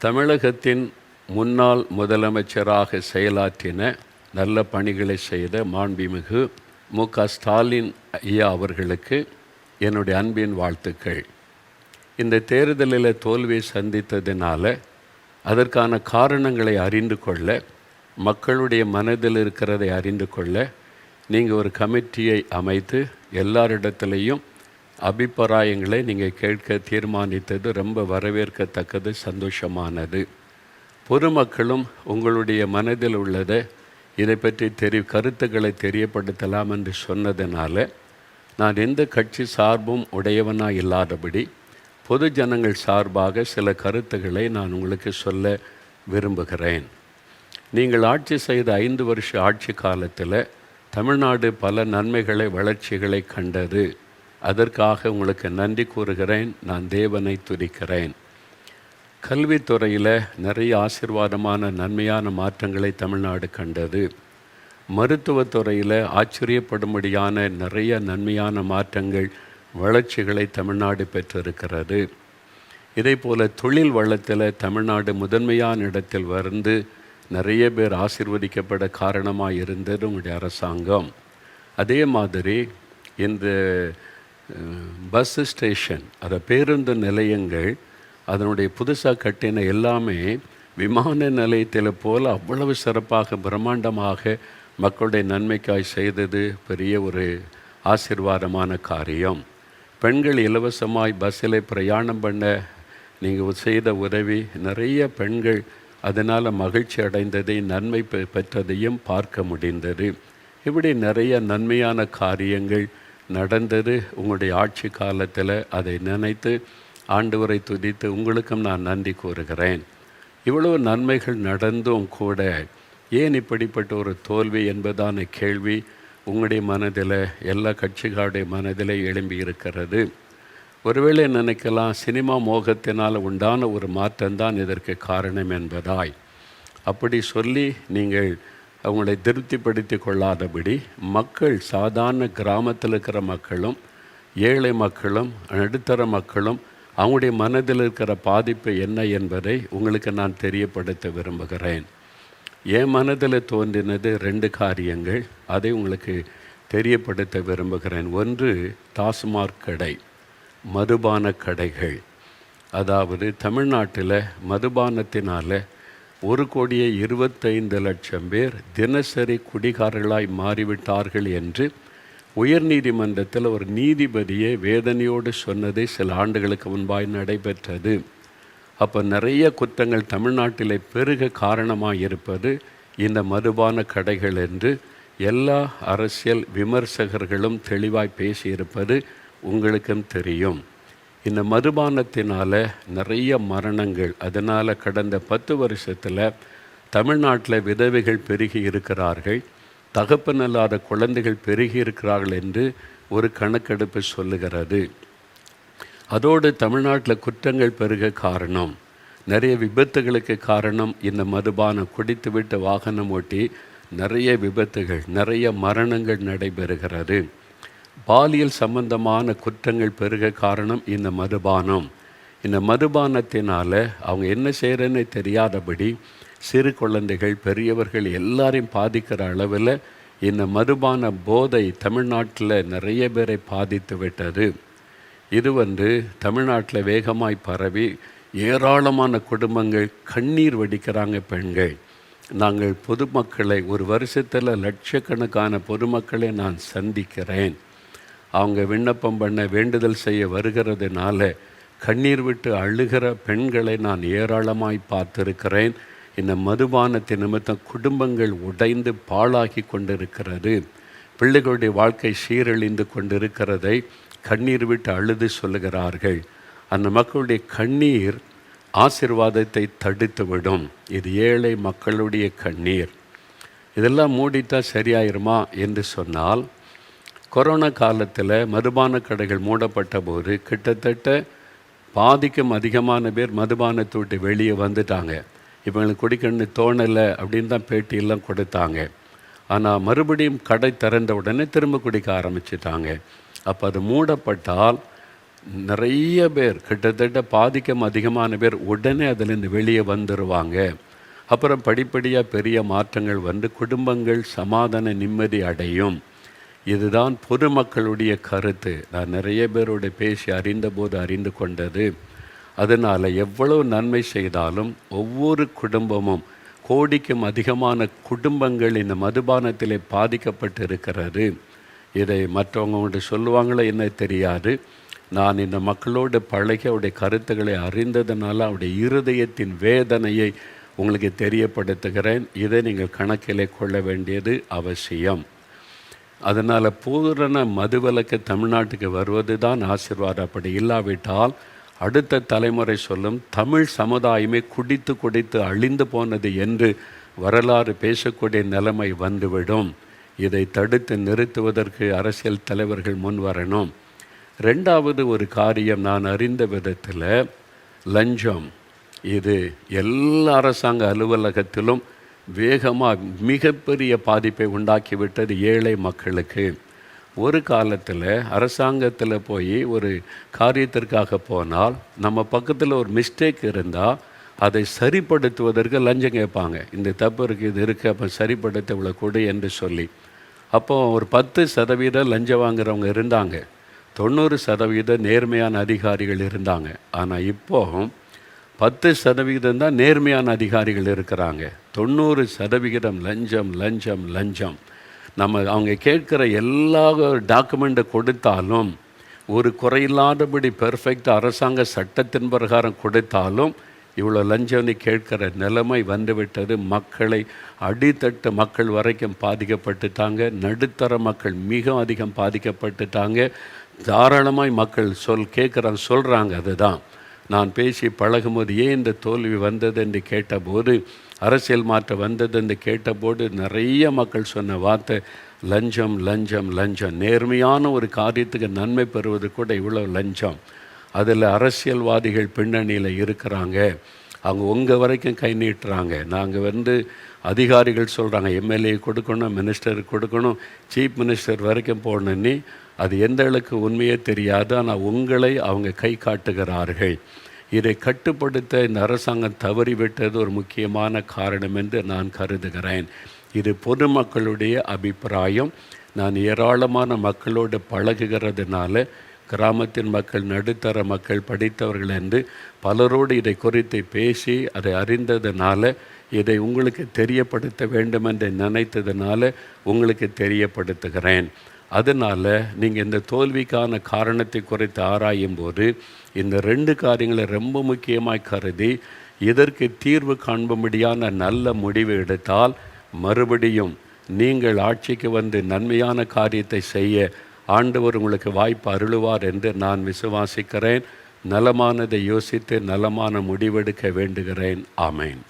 தமிழகத்தின் முன்னாள் முதலமைச்சராக செயலாற்றின நல்ல பணிகளை செய்த மாண்புமிகு மு.க.ஸ்டாலின் ஐயா அவர்களுக்கு என்னுடைய அன்பின் வாழ்த்துக்கள். இந்த தேர்தலில் தோல்வியை சந்தித்ததினால அதற்கான காரணங்களை அறிந்து கொள்ள, மக்களுடைய மனதில் இருக்கிறதை அறிந்து கொள்ள நீங்கள் ஒரு கமிட்டியை அமைத்து எல்லாரிடத்துலையும் அபிப்பிராயங்களை நீங்கள் கேட்க தீர்மானித்தது ரொம்ப வரவேற்கத்தக்கது, சந்தோஷமானது. பொதுமக்களும் உங்களுடைய மனதில் உள்ளதை இதை பற்றி கருத்துக்களை தெரியப்படுத்தலாம் என்று சொன்னதுனால நான் எந்த கட்சி சார்பும் உடையவனாக இல்லாதபடி பொது ஜனங்கள் சார்பாக சில கருத்துக்களை நான் உங்களுக்கு சொல்ல விரும்புகிறேன். நீங்கள் ஆட்சி செய்த 5 வருஷ ஆட்சி காலத்தில் தமிழ்நாடு பல நன்மைகளை, வளர்ச்சிகளை கண்டது. அதற்காக உங்களுக்கு நன்றி கூறுகிறேன். நான் தேவனை துதிக்கிறேன். கல்வித்துறையில் நிறைய ஆசீர்வாதமான நன்மையான மாற்றங்களை தமிழ்நாடு கண்டது. மருத்துவத்துறையில் ஆச்சரியப்படும்படியான நிறைய நன்மையான மாற்றங்கள், வளர்ச்சிகளை தமிழ்நாடு பெற்றிருக்கிறது. இதே போல் தொழில் வளத்தில் தமிழ்நாடு முதன்மையான இடத்தில் வந்து நிறைய பேர் ஆசீர்வதிக்கப்பட காரணமாக இருந்தது உங்களுடைய அரசாங்கம். அதே மாதிரி இந்த பஸ் ஸ்டேஷன், அதை பேருந்து நிலையங்கள், அதனுடைய புதுசாக கட்டின எல்லாமே விமான நிலையத்தில் போல் அவ்வளவு சிறப்பாக பிரம்மாண்டமாக மக்களுடைய நன்மைக்காய் செய்தது பெரிய ஒரு ஆசீர்வாதமான காரியம். பெண்கள் இலவசமாய் பஸ்ஸில் பிரயாணம் பண்ண நீங்கள் செய்த உதவி, நிறைய பெண்கள் அதனால் மகிழ்ச்சி அடைந்ததை, நன்மை பெற்றதையும் பார்க்க முடிந்தது. இப்படி நிறைய நன்மையான காரியங்கள் நடந்தது உங்களுடைய ஆட்சி காலத்தில். அதை நினைத்து ஆண்டவரை துதித்து உங்களுக்கும் நான் நன்றி கூறுகிறேன். இவ்வளவு நன்மைகள் நடந்தும் கூட ஏன் இப்படிப்பட்ட ஒரு தோல்வி என்பதான கேள்வி உங்களுடைய மனதில், எல்லா கட்சிகளுடைய மனதில் எழும்பி இருக்கிறது. ஒருவேளை நினைக்கலாம், சினிமா மோகத்தினால் உண்டான ஒரு மாற்றம்தான் இதற்கு காரணம் என்பதாய். அப்படி சொல்லி நீங்கள் அவங்களை திருப்திப்படுத்தி கொள்ளாதபடி மக்கள், சாதாரண கிராமத்தில் இருக்கிற மக்களும், ஏழை மக்களும், நடுத்தர மக்களும் அவங்களுடைய மனதில் இருக்கிற பாதிப்பு என்ன என்பதை உங்களுக்கு நான் தெரியப்படுத்த விரும்புகிறேன். என் மனதில் தோன்றினது 2 காரியங்கள். அதை உங்களுக்கு தெரியப்படுத்த விரும்புகிறேன். ஒன்று, டாஸ்மாக் கடை, மதுபான கடைகள். அதாவது தமிழ்நாட்டில் மதுபானத்தினால் 1,25,00,000 பேர் தினசரி குடிகாரர்களாய் மாறிவிட்டார்கள் என்று உயர்நீதிமன்றத்தில் ஒரு நீதிபதியே வேதனையோடு சொன்னது சில ஆண்டுகளுக்கு முன்பாய் நடைபெற்றது. அப்போ நிறைய குற்றங்கள் தமிழ்நாட்டில் பெருக காரணமாக இருப்பது இந்த மதுபான கடைகள் என்று எல்லா அரசியல் விமர்சகர்களும் தெளிவாய் பேசியிருப்பது உங்களுக்கும் தெரியும். இந்த மதுபானத்தினால் நிறைய மரணங்கள், அதனால் கடந்த 10 வருஷத்தில் தமிழ்நாட்டில் விதவைகள் பெருகி இருக்கிறார்கள், தகப்பனில்லாத குழந்தைகள் பெருகி இருக்கிறார்கள் என்று ஒரு கணக்கெடுப்பு சொல்லுகிறது. அதோடு தமிழ்நாட்டில் குற்றங்கள் பெருக காரணம், நிறைய விபத்துகளுக்கு காரணம் இந்த மதுபானம். குடித்துவிட்டு வாகனம் ஓட்டி நிறைய விபத்துகள், நிறைய மரணங்கள் நடைபெறுகிறது. பாலியல் சம்பந்தமான குற்றங்கள் பெருக காரணம் இந்த மதுபானம். இந்த மதுபானத்தினால் அவங்க என்ன செய்கிறேன்னு தெரியாதபடி சிறு குழந்தைகள், பெரியவர்கள் எல்லாரையும் பாதிக்கிற அளவில் இந்த மதுபான போதை தமிழ்நாட்டில் நிறைய பேரை பாதித்து விட்டது. இது தமிழ்நாட்டில் வேகமாய் பரவி ஏராளமான குடும்பங்கள் கண்ணீர் வடிக்கிறாங்க. பெண்கள், நாங்கள் பொதுமக்களை, ஒரு வருஷத்தில் லட்சக்கணக்கான பொதுமக்களை நான் சந்திக்கிறேன். அவங்க விண்ணப்பம் பண்ண, வேண்டுதல் செய்ய வருகிறதுனால கண்ணீர் விட்டு அழுகிற பெண்களை நான் ஏராளமாய் பார்த்திருக்கிறேன். இந்த மதுபானத்தின் நிமித்தம் குடும்பங்கள் உடைந்து பாழாகி கொண்டிருக்கிறது. பிள்ளைகளுடைய வாழ்க்கை சீரழிந்து கொண்டிருக்கிறதை கண்ணீர் விட்டு அழுது சொல்லுகிறார்கள். அந்த மக்களுடைய கண்ணீர் ஆசீர்வாதத்தை தடுத்துவிடும். இது ஏழை மக்களுடைய கண்ணீர். இதெல்லாம் மூடிட்டா சரியாயிருமா என்று சொன்னால், கொரோனா காலத்தில் மதுபான கடைகள் மூடப்பட்ட போது கிட்டத்தட்ட பாதிக்கும் அதிகமான பேர் மதுபானத்தை விட்டு வெளியே வந்துட்டாங்க. இவங்களுக்கு குடிக்கணும்னு தோணலை அப்படின்னு தான் பேட்டியெல்லாம் கொடுத்தாங்க. ஆனால் மறுபடியும் கடை திறந்த உடனே திரும்ப குடிக்க ஆரம்பிச்சிட்டாங்க. அப்போ அது மூடப்பட்டால் நிறைய பேர், கிட்டத்தட்ட பாதிக்கும் அதிகமான பேர் உடனே அதிலிருந்து வெளியே வந்துடுவாங்க. அப்புறம் படிப்படியாக பெரிய மாற்றங்கள் வந்து குடும்பங்கள் சமாதான நிம்மதி அடையும். இதுதான் பொதுமக்களுடைய கருத்து. நான் நிறைய பேரோட பேசி அறிந்தபோது அறிந்து கொண்டது. அதனால் எவ்வளவு நன்மை செய்தாலும் ஒவ்வொரு குடும்பமும், கோடிக்கும் அதிகமான குடும்பங்கள் இந்த மதுபானத்திலே பாதிக்கப்பட்டு இருக்கிறது. இதை மற்றவங்க சொல்லுவாங்களோ என்ன தெரியாது. நான் இந்த மக்களோடு பழகி அவருடைய கருத்துக்களை அறிந்ததுனால அவருடைய இருதயத்தின் வேதனையை உங்களுக்கு தெரியப்படுத்துகிறேன். இதை நீங்கள் கணக்கிலே கொள்ள வேண்டியது அவசியம். அதனால் பூரண மதுவிலக்கு தமிழ்நாட்டுக்கு வருவது தான் ஆசீர்வாதம். அப்படி இல்லாவிட்டால் அடுத்த தலைமுறை சொல்லும், தமிழ் சமுதாயமே குடித்து குடித்து அழிந்து போனது என்று வரலாறு பேசக்கூடிய நிலைமை வந்துவிடும். இதை தடுத்து நிறுத்துவதற்கு அரசியல் தலைவர்கள் முன் வரணும். ரெண்டாவது ஒரு காரியம், நான் அறிந்த விதத்தில் லஞ்சம். இது எல்லா அரசாங்க அலுவலகத்திலும் வேகமாக மிகப்பெரிய பாதிப்பை உண்டாக்கிவிட்டது ஏழை மக்களுக்கு. ஒரு காலத்தில் அரசாங்கத்தில் போய் ஒரு காரியத்திற்காக போனால் நம்ம பக்கத்தில் ஒரு மிஸ்டேக் இருந்தால் அதை சரிப்படுத்துவதற்கு லஞ்சம் கேட்பாங்க. இந்த தப்பு இருக்குது, இது இருக்குது, அப்போ சரிப்படுத்த இவ்வளோ கொடு என்று சொல்லி. அப்போது ஒரு 10% லஞ்சம் வாங்குறவங்க இருந்தாங்க, 90% நேர்மையான அதிகாரிகள் இருந்தாங்க. ஆனால் இப்போது 10% தான் நேர்மையான அதிகாரிகள் இருக்கிறாங்க. 90% லஞ்சம் லஞ்சம் லஞ்சம். அவங்க கேட்குற எல்லா டாக்குமெண்ட்டை கொடுத்தாலும், ஒரு குறையில்லாதபடி பெர்ஃபெக்டாக அரசாங்க சட்டத்தின் பிரகாரம் கொடுத்தாலும் இவ்வளோ லஞ்சம்னு கேட்குற நிலைமை வந்துவிட்டது. மக்களை, அடித்தட்டு மக்கள் வரைக்கும் பாதிக்கப்பட்டுட்டாங்க. நடுத்தர மக்கள் மிக அதிகம் பாதிக்கப்பட்டுட்டாங்க. தாராளமாய் மக்கள் சொல்கிறாங்க. அதுதான் நான் பேசி பழகும்போது ஏன் இந்த தோல்வி வந்தது என்று கேட்டபோது, அரசியல் மாற்றம் வந்தது என்று கேட்டபோது நிறைய மக்கள் சொன்ன வார்த்தை லஞ்சம் லஞ்சம் லஞ்சம். நேர்மையான ஒரு காரியத்துக்கு நன்மை பெறுவது கூட இவ்வளோ லஞ்சம். அதில் அரசியல்வாதிகள் பின்னணியில் இருக்கிறாங்க. அவங்க உங்கள் வரைக்கும் கை நீட்டுறாங்க. நாங்கள் அதிகாரிகள் சொல்கிறாங்க எம்எல்ஏ கொடுக்கணும், மினிஸ்டருக்கு கொடுக்கணும், சீஃப் மினிஸ்டர் வரைக்கும் போடணுன்னு. அது எந்த அளவுக்கு உண்மையே தெரியாது. ஆனால் உங்களை அவங்க கை காட்டுகிறார்கள். இதை கட்டுப்படுத்த இந்த அரசாங்கம் தவறிவிட்டது ஒரு முக்கியமான காரணம் என்று நான் கருதுகிறேன். இது பொதுமக்களுடைய அபிப்பிராயம். நான் ஏராளமான மக்களோடு பழகுகிறதுனால, கிராமத்தின் மக்கள், நடுத்தர மக்கள், படித்தவர்கள் என்று பலரோடு இதை குறித்து பேசி அதை அறிந்ததுனால, இதை உங்களுக்கு தெரியப்படுத்த வேண்டும் என்று நினைத்ததுனால உங்களுக்கு தெரியப்படுத்துகிறேன். அதனால் நீங்கள் இந்த தோல்விக்கான காரணத்தை குறித்து ஆராயும் போது இந்த 2 காரியங்களை ரொம்ப முக்கியமாக கருதி இதற்கு தீர்வு காண்பும்படியான நல்ல முடிவு எடுத்தால் மறுபடியும் நீங்கள் ஆட்சிக்கு வந்து நன்மையான காரியத்தை செய்ய ஆண்டவர் உங்களுக்கு வாய்ப்பு அருளுவார் என்று நான் விசுவாசிக்கிறேன். நலமானதை யோசித்து நலமான முடிவெடுக்க வேண்டுகிறேன். ஆமேன்.